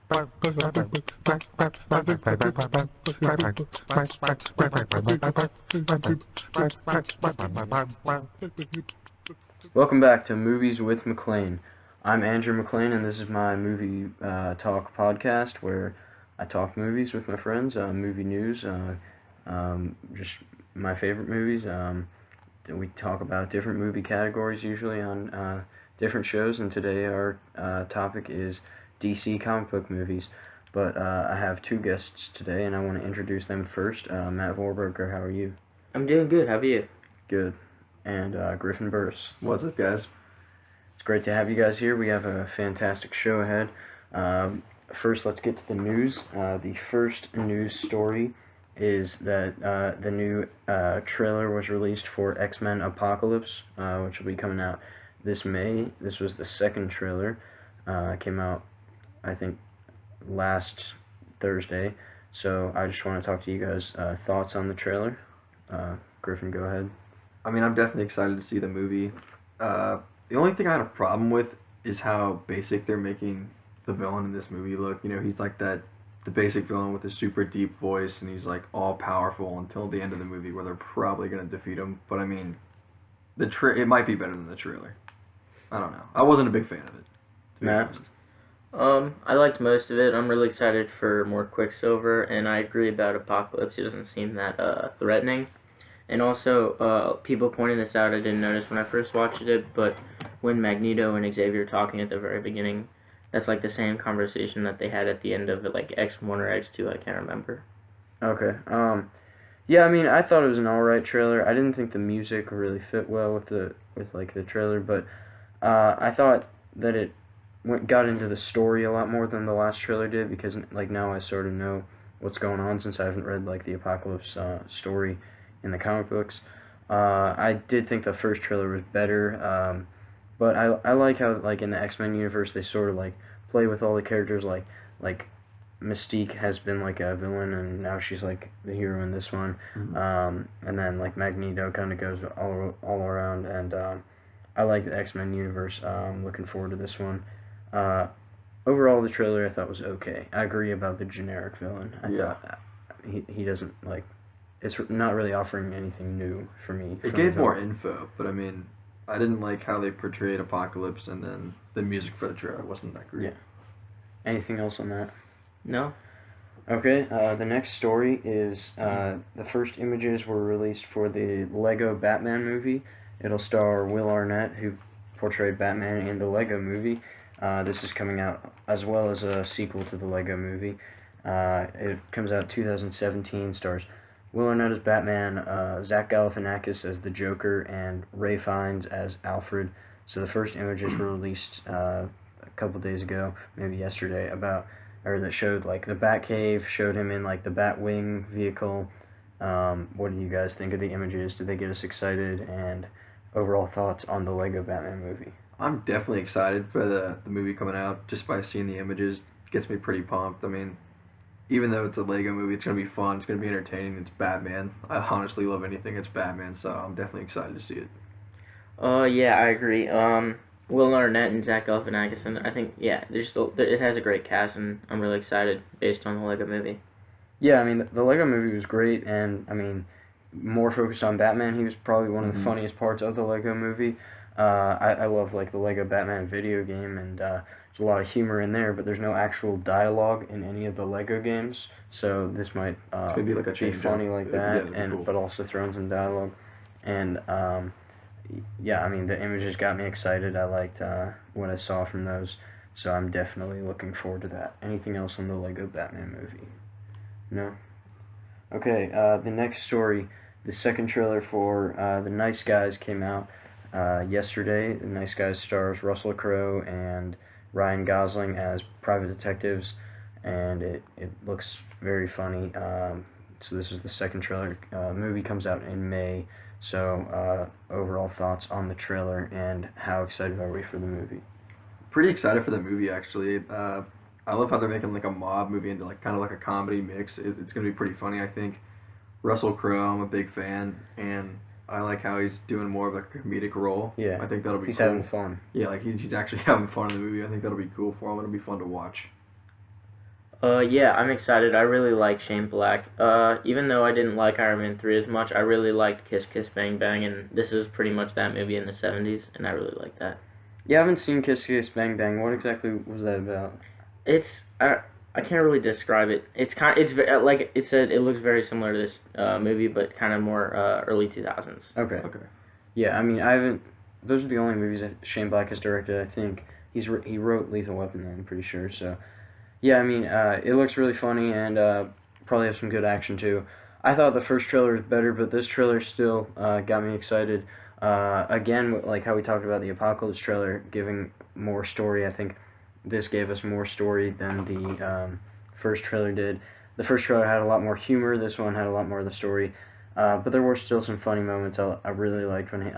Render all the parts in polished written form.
Welcome back to Movies with MacLean. I'm Andrew MacLean, and this is my movie talk podcast where I talk movies with my friends, movie news, just my favorite movies. We talk about different movie categories usually on different shows, and today our topic is DC comic book movies. But I have two guests today, and I want to introduce them first. Matt Vorberger, how are you? I'm doing good. How are you? Good. And Griffin Burse. What's up, guys? It's great to have you guys here. We have a fantastic show ahead. First, let's get to the news. The first news story is that the new trailer was released for X-Men Apocalypse, which will be coming out this May. This was the second trailer. It came out, I think, last Thursday. So I just want to talk to you guys. Thoughts on the trailer? Griffin, go ahead. I mean, I'm definitely excited to see the movie. The only thing I had a problem with is how basic they're making the villain in this movie look. You know, he's like the basic villain with a super deep voice, and he's like all powerful until the end of the movie where they're probably going to defeat him. But I mean, it might be better than the trailer. I don't know. I wasn't a big fan of it, to be honest. I liked most of it. I'm really excited for more Quicksilver, and I agree about Apocalypse. He doesn't seem that threatening. And also, people pointing this out, I didn't notice when I first watched it, but when Magneto and Xavier are talking at the very beginning, that's like the same conversation that they had at the end of like X1 or X2, I can't remember. Okay. Yeah, I mean, I thought it was an alright trailer. I didn't think the music really fit well with the trailer, but I thought that it got into the story a lot more than the last trailer did, because like now I sort of know what's going on since I haven't read like the Apocalypse story in the comic books. I did think the first trailer was better, but I like how like in the X-Men universe they sort of like play with all the characters, like Mystique has been like a villain and now she's like the hero in this one. Mm-hmm. And then like Magneto kind of goes all around, and I like the X-Men universe. Looking forward to this one. Overall, the trailer I thought was okay. I agree about the generic villain. I thought he doesn't like. It's not really offering anything new for me. It gave more info, but I mean, I didn't like how they portrayed Apocalypse, and then the music for the trailer wasn't that great. Yeah. Anything else on that? No. Okay, the next story is the first images were released for the Lego Batman movie. It'll star Will Arnett, who portrayed Batman in the Lego movie. This is coming out as well as a sequel to the Lego movie. It comes out 2017, stars Will Arnett as Batman, Zach Galifianakis as the Joker, and Ray Fiennes as Alfred. So the first images were released a couple days ago, maybe yesterday, that showed like the Batcave, showed him in like the Batwing vehicle. What do you guys think of the images? Did they get us excited? And overall thoughts on the Lego Batman movie? I'm definitely excited for the movie coming out. Just by seeing the images gets me pretty pumped. I mean, even though it's a Lego movie, it's going to be fun, it's going to be entertaining, it's Batman. I honestly love anything that's Batman, so I'm definitely excited to see it. Yeah, I agree. Will Arnett and Zach Galifianakis, and I think, it has a great cast, and I'm really excited based on the Lego movie. Yeah, I mean, the Lego movie was great, and, I mean, more focused on Batman. He was probably one of the funniest parts of the Lego movie. I love, like, the Lego Batman video game, and there's a lot of humor in there, but there's no actual dialogue in any of the Lego games, so this might be like a be funny like that, cool. But also throw in some dialogue. And, yeah, I mean, the images got me excited. I liked what I saw from those, so I'm definitely looking forward to that. Anything else on the Lego Batman movie? No? Okay, the next story, the second trailer for The Nice Guys came out yesterday. The Nice Guys stars Russell Crowe and Ryan Gosling as private detectives, and it looks very funny. So this is the second trailer. Movie comes out in May. So overall thoughts on the trailer, and how excited are we for the movie? Pretty excited for the movie, actually. I love how they're making like a mob movie into like kind of like a comedy mix. It's gonna be pretty funny, I think. Russell Crowe, I'm a big fan, and I like how he's doing more of a comedic role. Yeah, I think that'll be he's cool. having fun. Yeah, like he's actually having fun in the movie. I think that'll be cool for him. It'll be fun to watch. Yeah, I'm excited. I really like Shane Black. Even though I didn't like Iron Man 3 as much, I really liked Kiss Kiss Bang Bang, and this is pretty much that movie in the 70s, and I really like that. Yeah, I haven't seen Kiss Kiss Bang Bang. What exactly was that about? It's I can't really describe it. Like it said, it looks very similar to this movie, but kind of more early 2000s. Okay. Okay. Yeah, I mean, I haven't. Those are the only movies that Shane Black has directed. I think he wrote Lethal Weapon. Though, I'm pretty sure. So, yeah, I mean, it looks really funny and probably has some good action too. I thought the first trailer was better, but this trailer still got me excited. Again, like how we talked about the Apocalypse trailer giving more story. I think this gave us more story than the first trailer did. The first trailer had a lot more humor. This one had a lot more of the story. But there were still some funny moments. I really liked when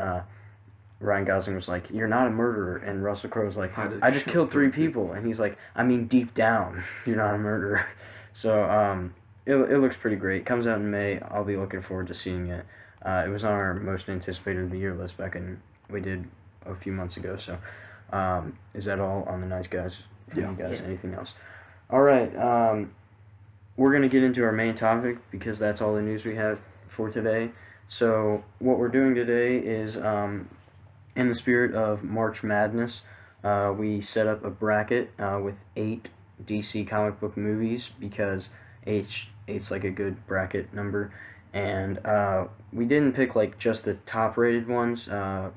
Ryan Gosling was like, "You're not a murderer," and Russell Crowe was like, "I just killed 3 people," and he's like, "I mean, deep down, you're not a murderer." So it looks pretty great. It comes out in May. I'll be looking forward to seeing it. It was on our most anticipated of the year list back in we did a few months ago. So is that all on the Nice Guys? Yeah. You guys, Yeah. anything else? All right. We're gonna get into our main topic because that's all the news we have for today. So what we're doing today is, in the spirit of March Madness, we set up a bracket with 8 DC comic book movies because eight's like a good bracket number, and we didn't pick like just the top rated ones.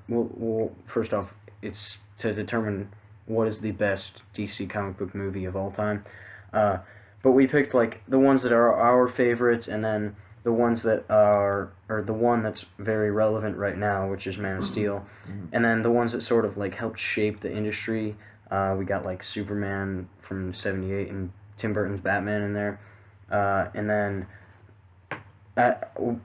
We'll first off, it's to determine what is the best DC comic book movie of all time. But we picked like the ones that are our favorites, and then the ones that are, or the one that's very relevant right now, which is Man of Steel, and then the ones that sort of like helped shape the industry. We got like Superman from '78 and Tim Burton's Batman in there, and then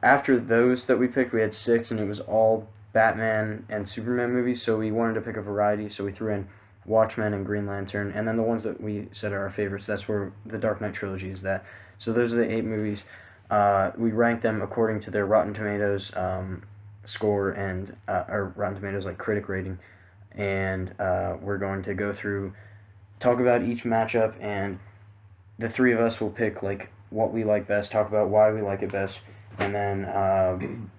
after those that we picked, we had 6, and it was all Batman and Superman movies. So we wanted to pick a variety, so we threw in Watchmen and Green Lantern, and then the ones that we said are our favorites. That's where the Dark Knight trilogy is. That. So those are the 8 movies. We ranked them according to their Rotten Tomatoes score and or Rotten Tomatoes like critic rating, and we're going to go through, talk about each matchup, and the 3 of us will pick like what we like best, talk about why we like it best, and then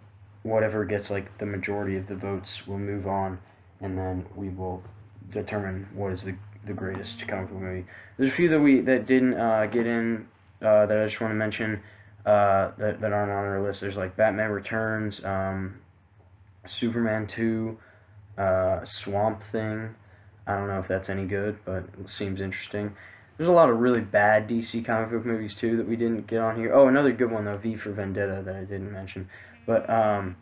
whatever gets like the majority of the votes will move on, and then we will determine what is the greatest comic book movie. There's a few that didn't get in that I just want to mention. That aren't on our list. There's like Batman Returns, Superman 2, Swamp Thing. I don't know if that's any good, but it seems interesting. There's a lot of really bad DC comic book movies too that we didn't get on here. Oh, another good one though, V for Vendetta, that I didn't mention. But a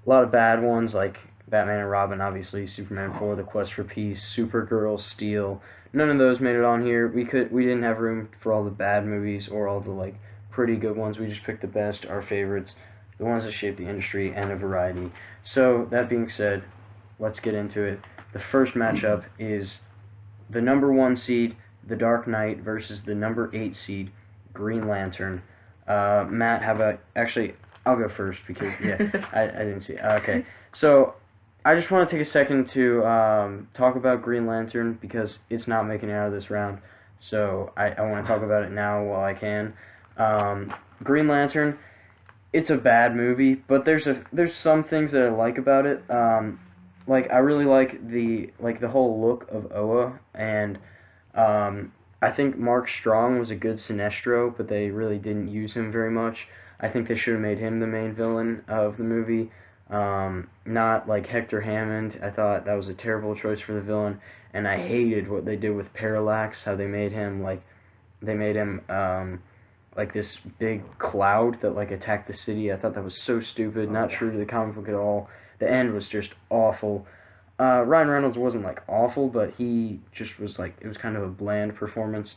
lot of bad ones like Batman and Robin, obviously, Superman 4, The Quest for Peace, Supergirl, Steel. None of those made it on here. We didn't have room for all the bad movies or all the like pretty good ones. We just picked the best, our favorites, the ones that shape the industry, and a variety. So that being said, let's get into it. The first matchup is the number 1 seed, The Dark Knight, versus the number 8 seed, Green Lantern. Matt, actually, I'll go first because I didn't see it. Okay, so I just want to take a second to talk about Green Lantern because it's not making it out of this round. So I want to talk about it now while I can. Green Lantern, it's a bad movie, but there's some things that I like about it. Like I really like the whole look of Oa, and I think Mark Strong was a good Sinestro, but they really didn't use him very much. I think they should have made him the main villain of the movie, not like Hector Hammond. I thought that was a terrible choice for the villain, and I hated what they did with Parallax, how they made him like this big cloud that like attacked the city. I thought that was so stupid, not true to the comic book at all. The end was just awful. Ryan Reynolds wasn't like awful, but he just was like, it was kind of a bland performance.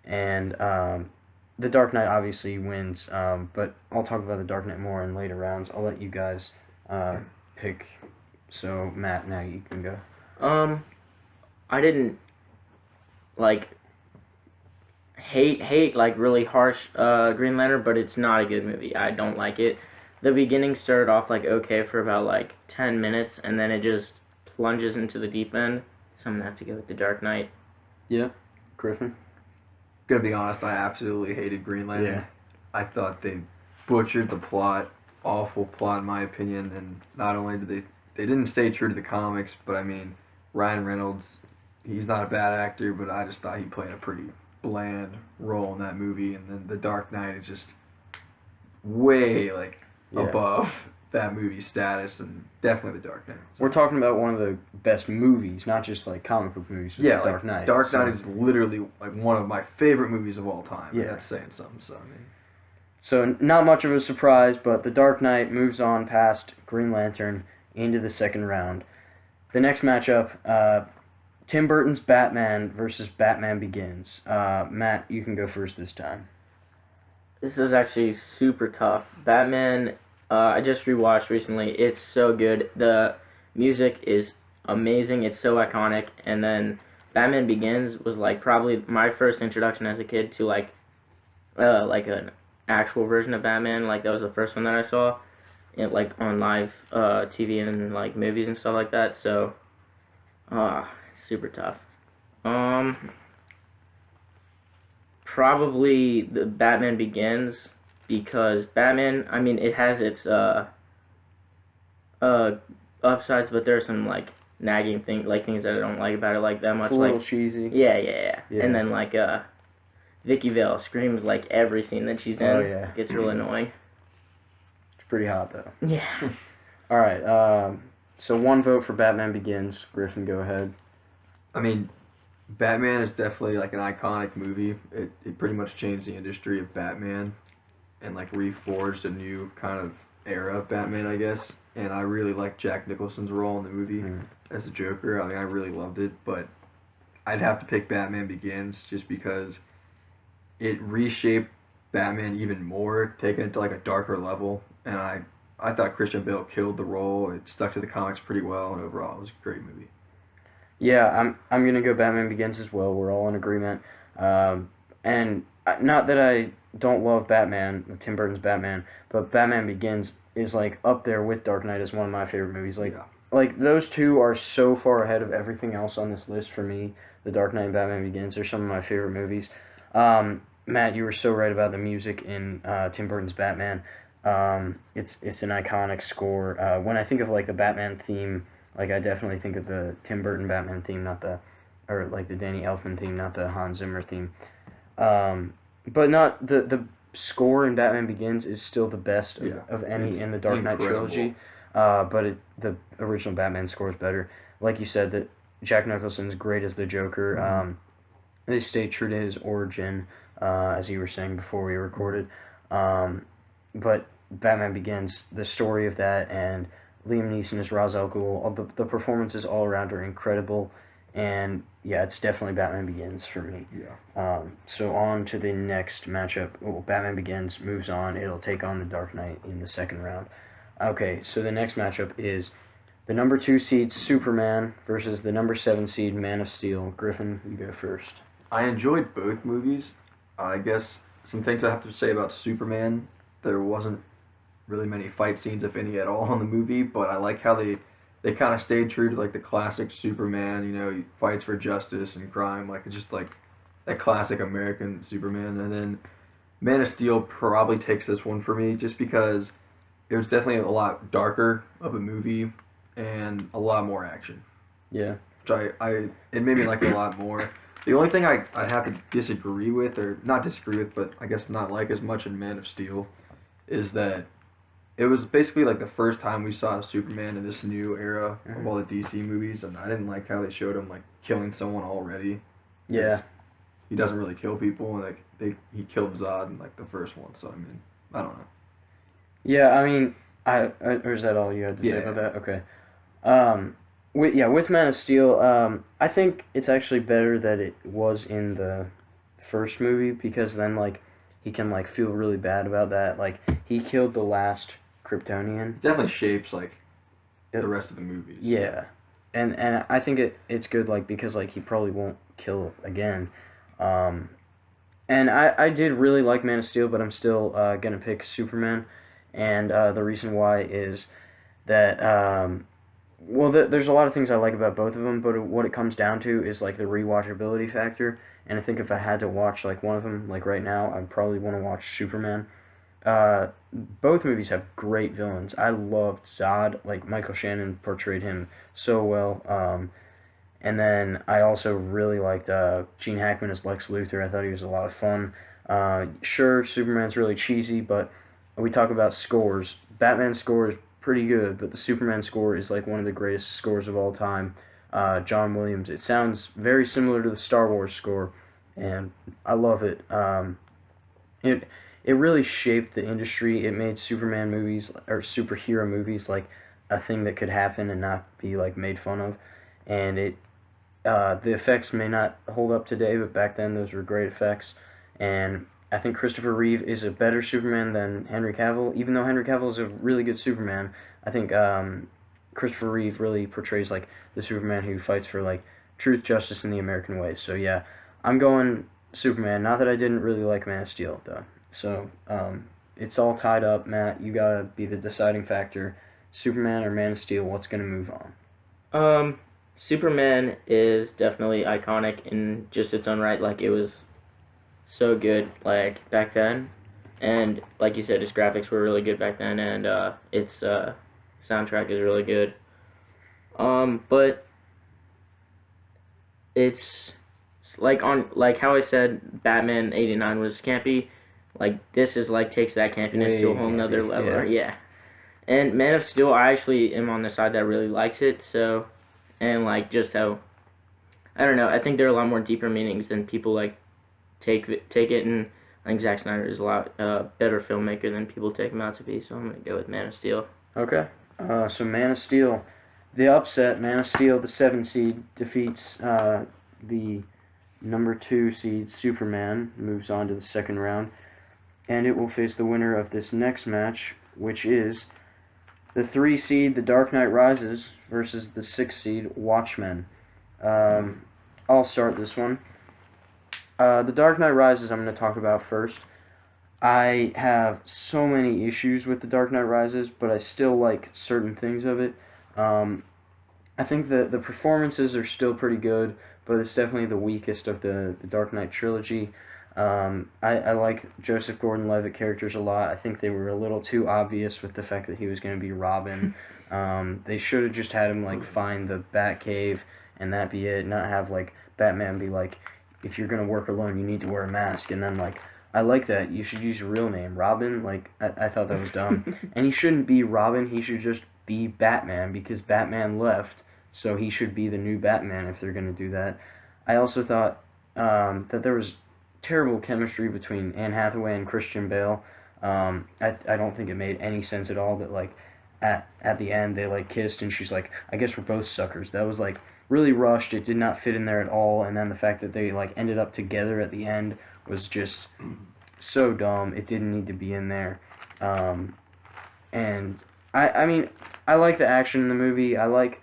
And the Dark Knight obviously wins, but I'll talk about the Dark Knight more in later rounds. I'll let you guys pick. So Matt, now you can go. I didn't like hate like really harsh Green Lantern, but it's not a good movie. I don't like it. The beginning started off like okay for about like 10 minutes, and then it just plunges into the deep end. So I'm gonna have to go with the Dark Knight. Yeah, Griffin. gonna be honest, I absolutely hated Green Lantern. Yeah. I thought they butchered the plot, awful plot in my opinion, and not only did they didn't stay true to the comics, but I mean, Ryan Reynolds, he's not a bad actor, but I just thought he played a pretty bland role in that movie, and then The Dark Knight is just way like Yeah. above that movie's status, and definitely The Dark Knight. We're talking about one of the best movies, not just like comic book movies. But Yeah, Dark like, Knight. Dark Knight So- is literally like one of my favorite movies of all time. Yeah. And that's saying something. So I mean, So not much of a surprise, but The Dark Knight moves on past Green Lantern into the second round. The next matchup, Tim Burton's Batman versus Batman Begins. Matt, you can go first this time. This is actually super tough. Batman, I just rewatched recently. It's so good. The music is amazing. It's so iconic. And then Batman Begins was like probably my first introduction as a kid to like an actual version of Batman. Like that was the first one that I saw, like on live TV and like movies and stuff like that. So, it's super tough. Probably the Batman Begins, because Batman, I mean, it has its upsides, but there's some like nagging things that I don't like about it like that much. It's a little Like cheesy. yeah. Yeah. And then like Vicky Vale screams like every scene that she's in. Oh, yeah. Gets real annoying. It's pretty hot though. Yeah. All right. So one vote for Batman Begins. Griffin, go ahead. I mean, Batman is definitely like an iconic movie. It pretty much changed the industry of Batman, and like reforged a new kind of era of Batman, I guess. And I really liked Jack Nicholson's role in the movie as the Joker. I mean, I really loved it, but I'd have to pick Batman Begins just because it reshaped Batman even more, taking it to like a darker level. And I thought Christian Bale killed the role. It stuck to the comics pretty well, and overall, it was a great movie. Yeah, I'm gonna go Batman Begins as well. We're all in agreement. And not that I don't love Batman, Tim Burton's Batman, but Batman Begins is like up there with Dark Knight as one of my favorite movies. Like those two are so far ahead of everything else on this list for me. The Dark Knight and Batman Begins are some of my favorite movies. Matt, you were so right about the music in Tim Burton's Batman. It's an iconic score. When I think of like the Batman theme, like I definitely think of the Tim Burton Batman theme, or like the Danny Elfman theme, not the Hans Zimmer theme. But not the score in Batman Begins is still the best of any in the Dark Knight trilogy. But the original Batman score is better. Like you said, that Jack Nicholson's great as the Joker. They stay true to his origin, as you were saying before we recorded. But Batman Begins, the story of that, and Liam Neeson as Ra's al Ghul, all the performances all around are incredible. And yeah, it's definitely Batman Begins for me. Yeah. So on to the next matchup. Batman Begins moves on. It'll take on the Dark Knight in the second round. Okay, so the next matchup is the number 2 seed Superman versus the number 7 seed Man of Steel. Griffin, you go first. I enjoyed both movies. I guess some things I have to say about Superman. There wasn't really many fight scenes, if any at all, in the movie, but I like how they kind of stayed true to like the classic Superman. You know, he fights for justice and crime, like it's just like that classic American Superman. And then Man of Steel probably takes this one for me, just because it was definitely a lot darker of a movie and a lot more action. Yeah. Which it made me like it a lot more. The only thing I have to disagree with, or not disagree with, but I guess not like as much in Man of Steel, is that it was basically like the first time we saw Superman in this new era of all the DC movies, and I didn't like how they showed him like killing someone already. Yeah. He doesn't really kill people, and like he killed Zod in like the first one, so I mean, I don't know. Yeah, I mean, or is that all you had to say about that? Okay. With Man of Steel, I think it's actually better that it was in the first movie, because then like he can like feel really bad about that. Like he killed the last Kryptonian. It definitely shapes like the rest of the movies. Yeah, and I think it's good, like, because like he probably won't kill again. And I did really like Man of Steel, but I'm still gonna pick Superman, and the reason why is that Well, there's a lot of things I like about both of them, but what it comes down to is like the rewatchability factor. And I think if I had to watch like one of them, like right now, I'd probably want to watch Superman. Uh, Both movies have great villains. I loved Zod. Like Michael Shannon portrayed him so well. And then I also really liked Gene Hackman as Lex Luthor. I thought he was a lot of fun. Sure, Superman's really cheesy, but we talk about scores. Batman's score is pretty good, but the Superman score is like one of the greatest scores of all time. John Williams. It sounds very similar to the Star Wars score, and I love it. It it really shaped the industry. It made Superman movies or superhero movies like a thing that could happen and not be like made fun of. And the effects may not hold up today, but back then those were great effects. And I think Christopher Reeve is a better Superman than Henry Cavill. Even though Henry Cavill is a really good Superman, I think Christopher Reeve really portrays like the Superman who fights for like truth, justice, and the American way. So yeah, I'm going Superman. Not that I didn't really like Man of Steel though. So it's all tied up, Matt. You gotta be the deciding factor. Superman or Man of Steel? What's gonna move on? Superman is definitely iconic in just its own right. Like, it was so good, like, back then. And, like you said, its graphics were really good back then, and its soundtrack is really good. But it's like how I said Batman '89 was campy. Like, this is like takes that campiness to a whole nother level. Yeah. And Man of Steel, I actually am on the side that really likes it. So, and like just how, I don't know. I think there are a lot more deeper meanings than people like take it. And I think Zack Snyder is a lot better filmmaker than people take him out to be. So I'm gonna go with Man of Steel. Okay. So Man of Steel, the upset. Man of Steel, the 7 seed defeats the number 2 seed Superman. Moves on to the second round, and it will face the winner of this next match, which is the 3 seed, The Dark Knight Rises, versus the 6 seed, Watchmen. I'll start this one. The Dark Knight Rises I'm going to talk about first. I have so many issues with The Dark Knight Rises, but I still like certain things of it. I think the performances are still pretty good, but it's definitely the weakest of the Dark Knight trilogy. I like Joseph Gordon-Levitt characters a lot. I think they were a little too obvious with the fact that he was going to be Robin. They should have just had him like find the Batcave and that be it, not have like Batman be like, if you're going to work alone, you need to wear a mask, and then like, I like that. You should use your real name, Robin. Like, I thought that was dumb. And he shouldn't be Robin. He should just be Batman, because Batman left, so he should be the new Batman if they're going to do that. I also thought that there was terrible chemistry between Anne Hathaway and Christian Bale. I don't think it made any sense at all that like at the end they like kissed and she's like, I guess we're both suckers. That was like really rushed. It did not fit in there at all. And then the fact that they like ended up together at the end was just so dumb. It didn't need to be in there. And I mean, I like the action in the movie. I like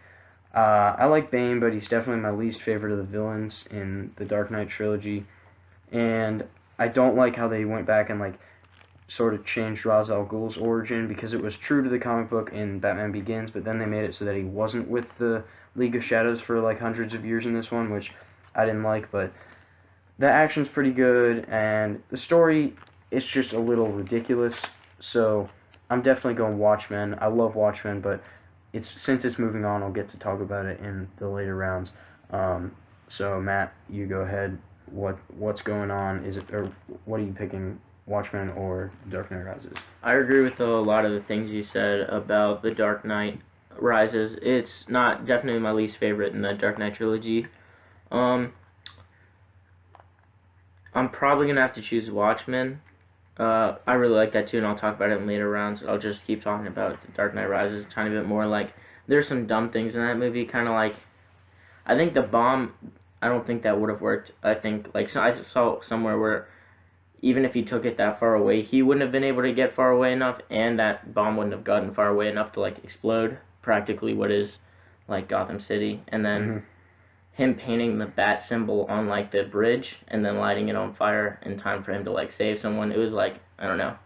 Bane, but he's definitely my least favorite of the villains in the Dark Knight trilogy. And I don't like how they went back and like sort of changed Ra's al Ghul's origin, because it was true to the comic book in Batman Begins, but then they made it so that he wasn't with the League of Shadows for like hundreds of years in this one, which I didn't like. But the action's pretty good, and the story is just a little ridiculous. So I'm definitely going Watchmen. I love Watchmen, but since it's moving on, I'll get to talk about it in the later rounds. So Matt, you go ahead. What's going on? What are you picking, Watchmen or Dark Knight Rises? I agree with a lot of the things you said about The Dark Knight Rises. It's not definitely my least favorite in the Dark Knight trilogy. I'm probably gonna have to choose Watchmen. I really like that too, and I'll talk about it in later rounds. I'll just keep talking about The Dark Knight Rises a tiny bit more. Like, there's some dumb things in that movie, kind of like, I think the bomb, I don't think that would have worked. I think, like, so I just saw somewhere where even if he took it that far away, he wouldn't have been able to get far away enough, and that bomb wouldn't have gotten far away enough to, like, explode practically what is, like, Gotham City. And then him painting the bat symbol on, like, the bridge and then lighting it on fire in time for him to, like, save someone. It was, like, I don't know.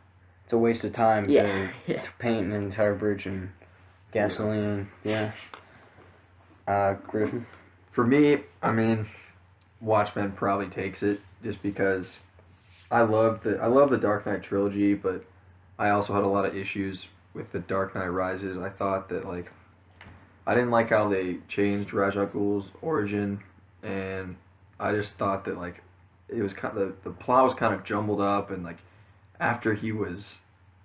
It's a waste of time to paint an entire bridge in gasoline. Yeah. Griffin? For me, I mean, Watchmen probably takes it just because I love the Dark Knight trilogy, but I also had a lot of issues with the Dark Knight Rises. I thought that like I didn't like how they changed Ra's al Ghul's origin, and I just thought that like it was kind of the plot was kind of jumbled up, and like after he was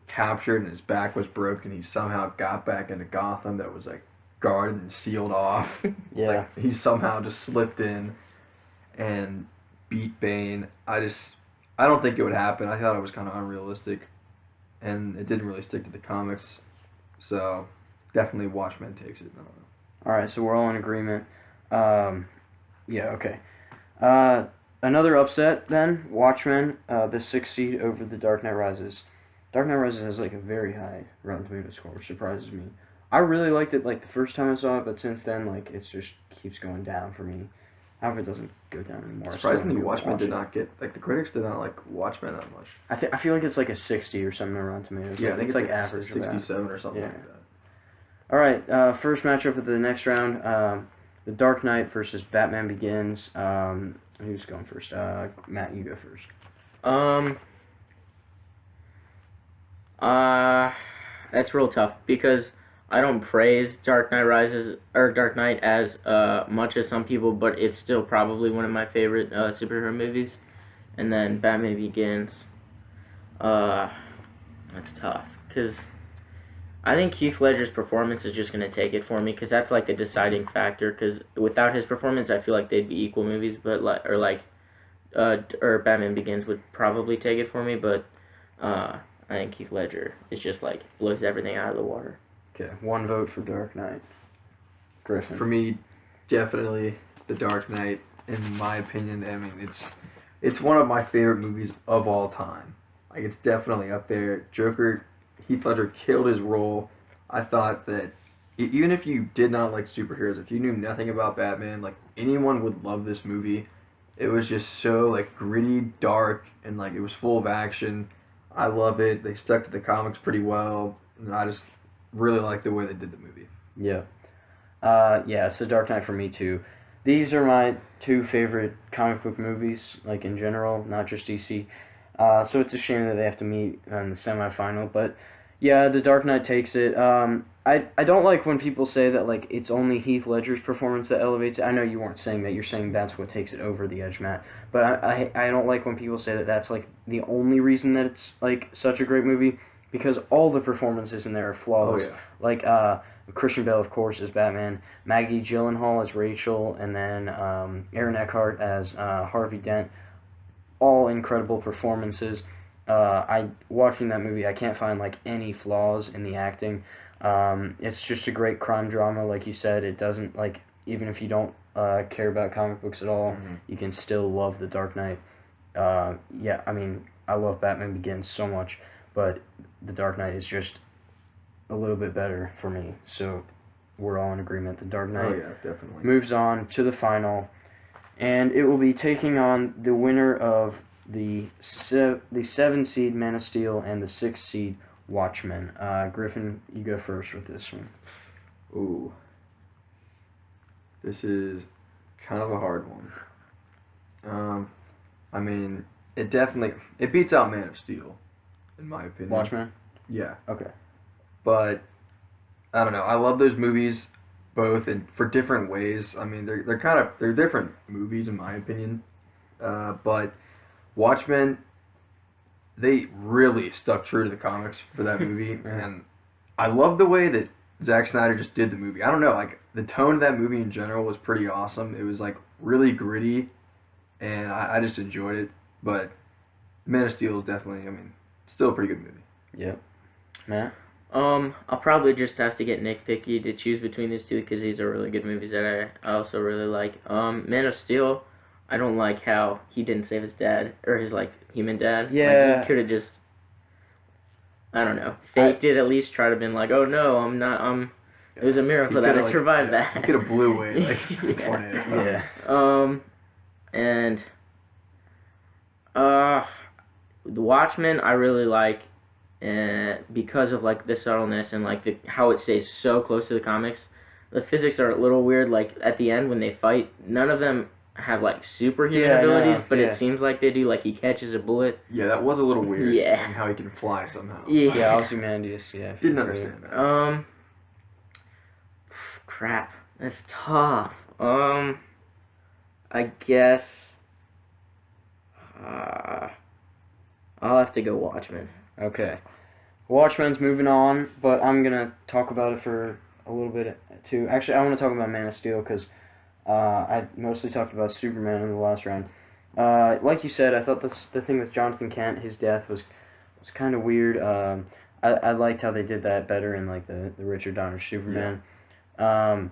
captured and his back was broken, he somehow got back into Gotham that was like guarded and sealed off. Yeah. Like he somehow just slipped in and beat Bane. I don't think it would happen. I thought it was kind of unrealistic, and it didn't really stick to the comics. So definitely Watchmen takes it. I don't know. All right, so we're all in agreement. Yeah, okay. Another upset then, Watchmen, the 6th seed over the Dark Knight Rises. Dark Knight Rises has like a very high Rotten Tomatoes score, which surprises me. I really liked it like the first time I saw it, but since then like it's just keeps going down for me. I hope it doesn't go down anymore. Surprisingly, Watchmen did not get like the critics did not like Watchmen that much. I feel like it's like a 60 or something on Rotten Tomatoes. Yeah, I think it's like average. 67 or something like that. All right, first matchup of the next round, The Dark Knight versus Batman Begins. Who's going first? Matt, you go first. That's real tough because I don't praise Dark Knight Rises or Dark Knight as much as some people, but it's still probably one of my favorite superhero movies. And then Batman Begins. That's tough because I think Heath Ledger's performance is just going to take it for me because that's like the deciding factor. Because without his performance, I feel like they'd be equal movies, but or Batman Begins would probably take it for me. But I think Heath Ledger is just like blows everything out of the water. Okay, one vote for Dark Knight. Griffin. For me, definitely The Dark Knight. In my opinion, I mean it's one of my favorite movies of all time. Like it's definitely up there. Joker. Heath Ledger killed his role. I thought that even if you did not like superheroes, if you knew nothing about Batman, like anyone would love this movie. It was just so like gritty, dark, and like it was full of action. I love it. They stuck to the comics pretty well, and I just really like the way they did the movie. Yeah. Yeah, it's The Dark Knight for me too. These are my two favorite comic book movies, like in general, not just DC. So it's a shame that they have to meet in the semifinal, but yeah, The Dark Knight takes it. I don't like when people say that like it's only Heath Ledger's performance that elevates it. I know you weren't saying that. You're saying that's what takes it over the edge, Matt. But I don't like when people say that that's like the only reason that it's like such a great movie, because all the performances in there are flawless. Oh, yeah. Like Christian Bale, of course, as Batman, Maggie Gyllenhaal as Rachel, and then Aaron Eckhart as Harvey Dent. All incredible performances. Watching that movie, I can't find like any flaws in the acting. It's just a great crime drama, like you said. It doesn't like, even if you don't care about comic books at all, you can still love The Dark Knight. Yeah, I mean, I love Batman Begins so much, but The Dark Knight is just a little bit better for me. So we're all in agreement. The Dark Knight Definitely moves on to the final, and it will be taking on the winner of the 7 seed Man of Steel and the 6 seed Watchmen. Griffin, you go first with this one. Ooh. This is kind of a hard one. I mean, it beats out Man of Steel, in my opinion. Watchmen? Yeah. Okay. But I don't know. I love those movies both for different ways. I mean, they're different movies in my opinion. But Watchmen, they really stuck true to the comics for that movie, and I love the way that Zack Snyder just did the movie. I don't know, like the tone of that movie in general was pretty awesome. It was like really gritty, and I just enjoyed it. But Man of Steel is definitely, I mean, still a pretty good movie. Yep. Matt? I'll probably just have to get nitpicky to choose between these two because these are really good movies that I also really like. Man of Steel, I don't like how he didn't save his dad, or his, like, human dad. Yeah. Like, he could have just, I don't know, faked it at least, try to been like, oh no, it was a miracle that I survived that. He could have blew away, like, the tornado. And, The Watchmen, I really like, because of like the subtleness and like how it stays so close to the comics. the physics are a little weird. Like at the end when they fight, none of them have like superhuman Yeah, abilities, no, but yeah. it seems like they do. Like he catches a bullet. Yeah, that was a little weird. Yeah. And how he can fly somehow. Yeah. Yeah, Ozymandias, yeah. Didn't understand that. Crap. That's tough. I guess I'll have to go Watchmen. Okay. Watchmen's moving on, but I'm going to talk about it for a little bit too. Actually, I want to talk about Man of Steel because I mostly talked about Superman in the last round. Like you said, I thought the thing with Jonathan Kent, his death was kind of weird. I liked how they did that better in like the Richard Donner Superman. Yeah.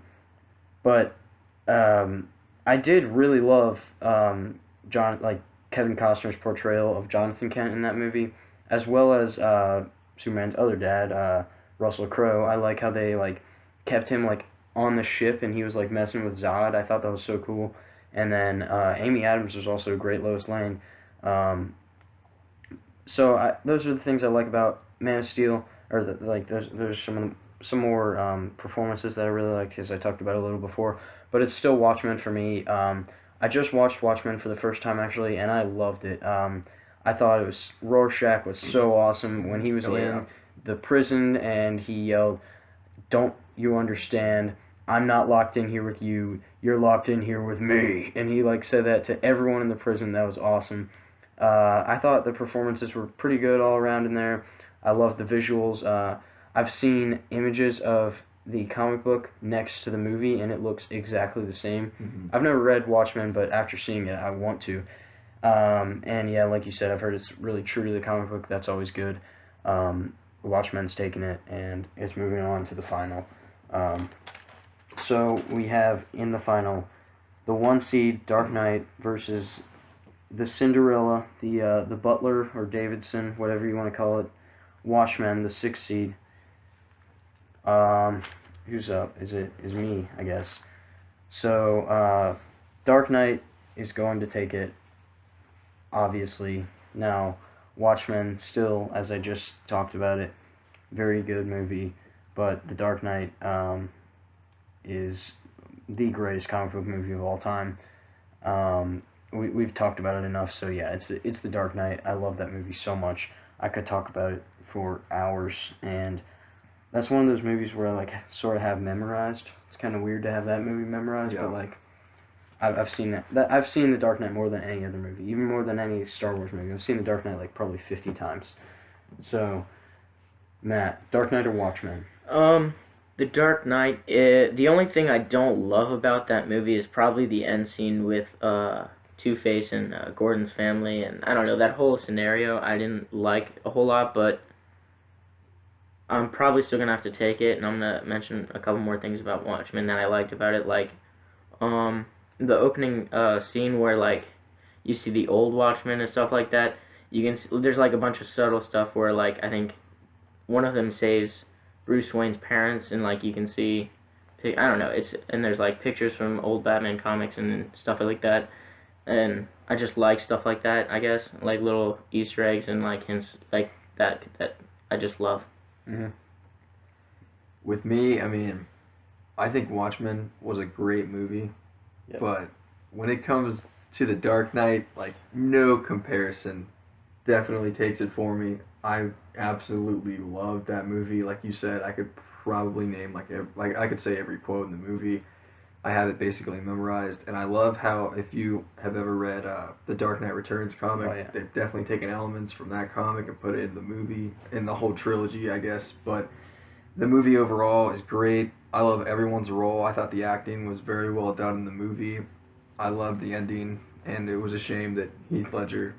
I did really love Kevin Costner's portrayal of Jonathan Kent in that movie, as well as Superman's other dad, Russell Crowe. I like how they like kept him like on the ship and he was like messing with Zod. I thought that was so cool. And then Amy Adams was also a great Lois Lane. Those are the things I like about Man of Steel. Or there's some more performances that I really like, because I talked about it a little before. But it's still Watchmen for me. I just watched Watchmen for the first time actually, and I loved it. I thought Rorschach was so awesome when he was in the prison and he yelled, "Don't you understand? I'm not locked in here with you. You're locked in here with me." And he like said that to everyone in the prison. That was awesome. I thought the performances were pretty good all around in there. I love the visuals. I've seen images of the comic book next to the movie, and it looks exactly the same. Mm-hmm. I've never read Watchmen, but after seeing it, I want to. And yeah, like you said, I've heard it's really true to the comic book. That's always good. Watchmen's taking it, and it's moving on to the final. So we have in the final the 1 seed Dark Knight versus the Cinderella, the Butler or Davidson, whatever you want to call it, Watchmen, the 6 seed. Who's up? Is me, I guess. So Dark Knight is going to take it, obviously. Now Watchmen still, as I just talked about it, very good movie, but The Dark Knight is the greatest comic book movie of all time. We've talked about it enough, so yeah, it's The Dark Knight. I love that movie so much. I could talk about it for hours, and that's one of those movies where I like sort of have memorized. It's kind of weird to have that movie memorized, but like I've seen that. I've seen The Dark Knight more than any other movie, even more than any Star Wars movie. I've seen The Dark Knight like probably 50 times. So, Matt, Dark Knight or Watchmen? The Dark Knight. The only thing I don't love about that movie is probably the end scene with Two-Face and Gordon's family, and I don't know, that whole scenario I didn't like a whole lot, but I'm probably still gonna have to take it, and I'm gonna mention a couple more things about Watchmen that I liked about it, like the opening scene where like you see the old Watchmen and stuff like that. There's like a bunch of subtle stuff where like I think one of them saves Bruce Wayne's parents, and like you can see, I don't know, and there's like pictures from old Batman comics and stuff like that, and I just like stuff like that, I guess, like little Easter eggs and like hints like that I just love. Mm-hmm. With me, I mean, I think Watchmen was a great movie, but when it comes to The Dark Knight, like, no comparison definitely takes it for me. I absolutely loved that movie. Like you said, I could probably name I could say every quote in the movie. I have it basically memorized, and I love how, if you have ever read the Dark Knight Returns comic, they've definitely taken elements from that comic and put it in the movie, in the whole trilogy, I guess. But the movie overall is great. I love everyone's role. I thought the acting was very well done in the movie. I loved the ending, and it was a shame that Heath Ledger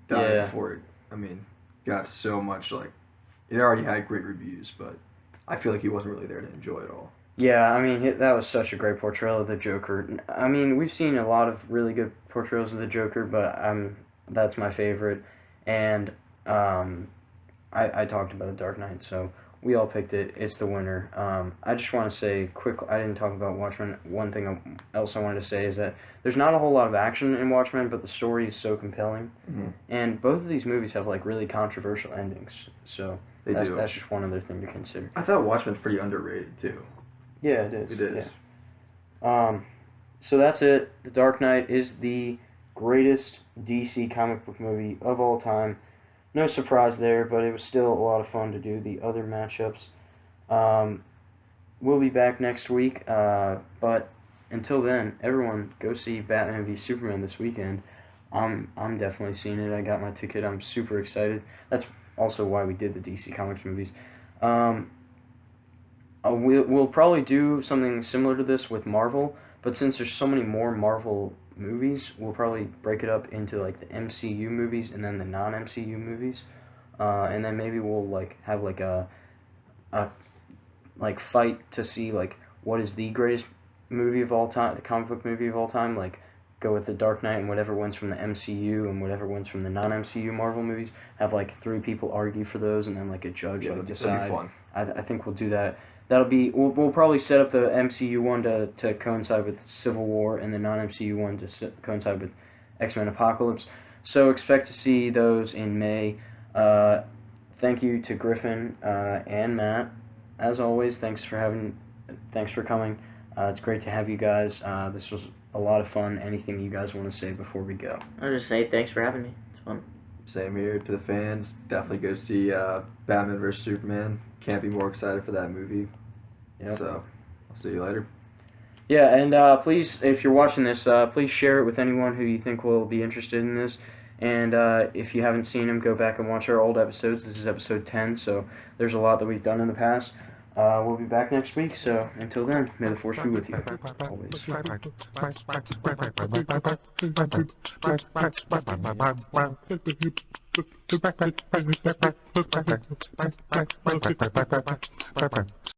died before it. I mean, got so much, like, it already had great reviews, but I feel like he wasn't really there to enjoy it all. Yeah, I mean, that was such a great portrayal of the Joker. I mean, we've seen a lot of really good portrayals of the Joker, but that's my favorite. And I talked about The Dark Knight, so we all picked it. It's the winner. I just want to say I didn't talk about Watchmen. One thing else I wanted to say is that there's not a whole lot of action in Watchmen, but the story is so compelling. Mm-hmm. And both of these movies have like really controversial endings, so They do. That's just one other thing to consider. I thought Watchmen's pretty underrated, too. Yeah, it is. It is. Yeah. So that's it. The Dark Knight is the greatest DC comic book movie of all time. No surprise there, but it was still a lot of fun to do the other matchups. We'll be back next week, but until then, everyone go see Batman v Superman this weekend. I'm definitely seeing it. I got my ticket. I'm super excited. That's also why we did the DC Comics movies. We'll probably do something similar to this with Marvel, but since there's so many more Marvel movies, we'll probably break it up into like the MCU movies and then the non-MCU movies, and then maybe we'll like have like a like fight to see like what is the greatest movie of all time, the comic book movie of all time, like go with the Dark Knight and whatever wins from the MCU and whatever wins from the non-MCU Marvel movies, have like 3 people argue for those and then like a judge like decide. That'd be fun. I think we'll do that. That'll be we'll probably set up the MCU one to coincide with Civil War and the non-MCU one to coincide with X-Men Apocalypse. So expect to see those in May. Thank you to Griffin and Matt. As always, thanks for coming. It's great to have you guys. This was a lot of fun. Anything you guys want to say before we go? I'll just say thanks for having me. It's fun. Same here to the fans. Definitely go see Batman vs Superman. Can't be more excited for that movie. Yep. So, I'll see you later. Yeah, and please, if you're watching this, please share it with anyone who you think will be interested in this. And if you haven't seen them, go back and watch our old episodes. This is episode 10, so there's a lot that we've done in the past. We'll be back next week, so until then, may the force be with you. Always.